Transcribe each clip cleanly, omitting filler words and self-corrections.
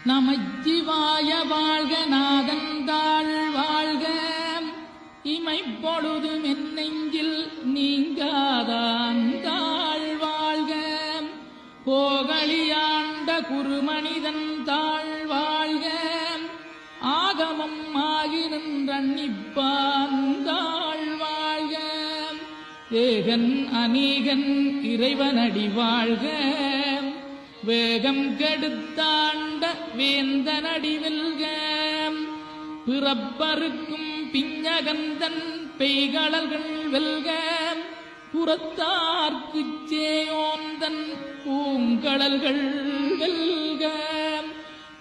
நமச்சிவாய வாழ்க நாதந்தாள் வாழ்க இமைப்பொழுதும் என் நெஞ்சில் நீங்காதாந்தாள் வாழ்க போகலியாண்ட குருமனிதன் தாழ் வாழ்க ஆகமம் ஆகி நின்றன்னிப்பாந்தாள் வாழ்க ஏகன் அநீகன் இறைவனடி வாழ்க வேகம் கெடுத்தாண்ட வேந்தனடி வெல்க பிறப்பருக்கும் பிஞ்சகந்தன் பெய்களர்கள் வெல்க புறத்தார்க்குச் சேயோந்தன் பூங்கடல்கள் வெல்க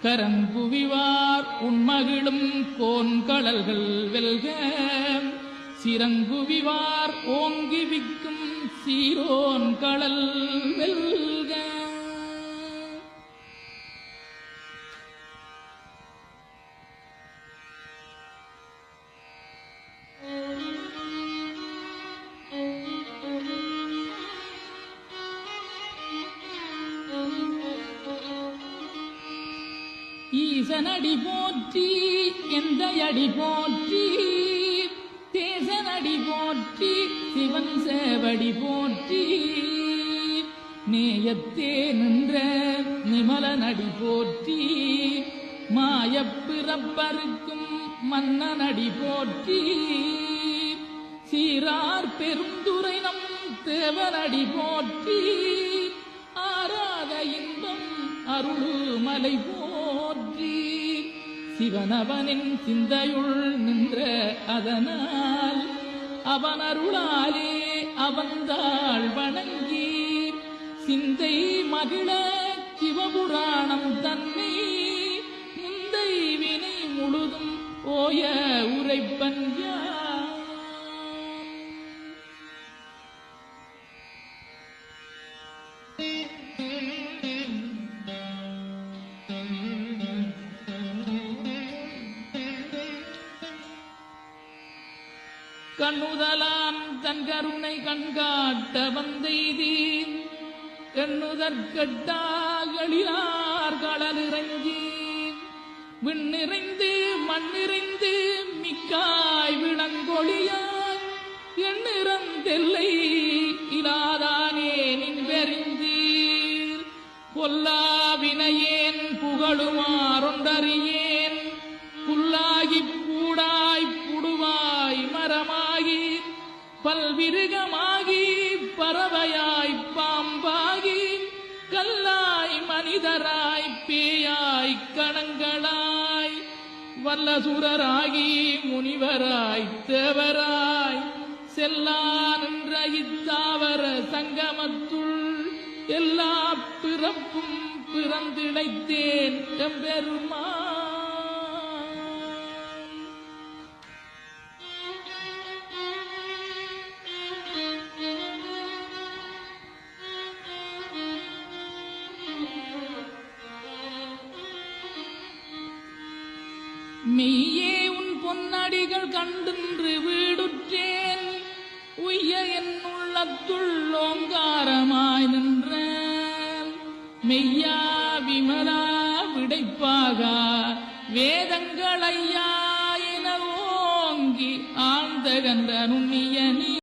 கரங்குவிவார் உண்மகிழும் கோன்கடல்கள் வெல்க சிறங்குவிவார் ஓங்கி விக்கும் சீரோன் கடல் வெல்க. ஈசனடி போற்றி எந்தையடி போற்றி தேசனடி போற்றி சிவன் சேவடி போற்றி நேயத்தே நின்ற நிமலனடி போற்றி மாயப்பிறப்பருக்கும் மன்னனடி போற்றி சீரார் பெருந்துரை நம் தேவனடி போற்றி ஆராத இன்பம் அருளுமலை போற்றி சிவனவனின் சிந்தையுள் நின்ற அதனால் அவன் அருளாலே அவந்தாள் வணங்கி சிந்தை மகிழ சிவபுராணம் தன்னை முந்தை வினை முழுதும் ஓய உரைப்பன் கண்ணுதலாம் தன் கருணை கண்காட்ட வந்தெய்தி எண்ணுதற்கட்டாகளிலார் கடலிறங்கி விண்ணிறைந்து மண்ணிறைந்து மிக்காய் விளங்கொழியாய் எண்ணிறந்தெல்லை இலாதானே நின்பெறிந்தீர் பொல்லா வினையேன் புகழுமாறொன்றறியேன் புல்லாகி பூடாய் புடுவாய் மரமாகி பல்விருகமாகி பறவையாய் பாம்பாகி கல்லாய் மனிதராய் பேயாய் கணங்களாய் வல்லசுரராகி முனிவராய் தேவராய் செல்லா நின்ற இத்தாவர சங்கமத்துள் எல்லா பிறப்பும் பிறந்திழைத்தேன் எம்பெருமா. மெய்யே உன் பொன்னடிகள் கண்டின்று வீடுற்றேன் உய்ய என் உள்ளத்துள் ஓங்காரமாய் நின்ற மெய்யா விமலா விடைப்பாக வேதங்கள் ஐயா என ஓங்கி ஆழ்ந்த கன்ற நுண்ணிய நீ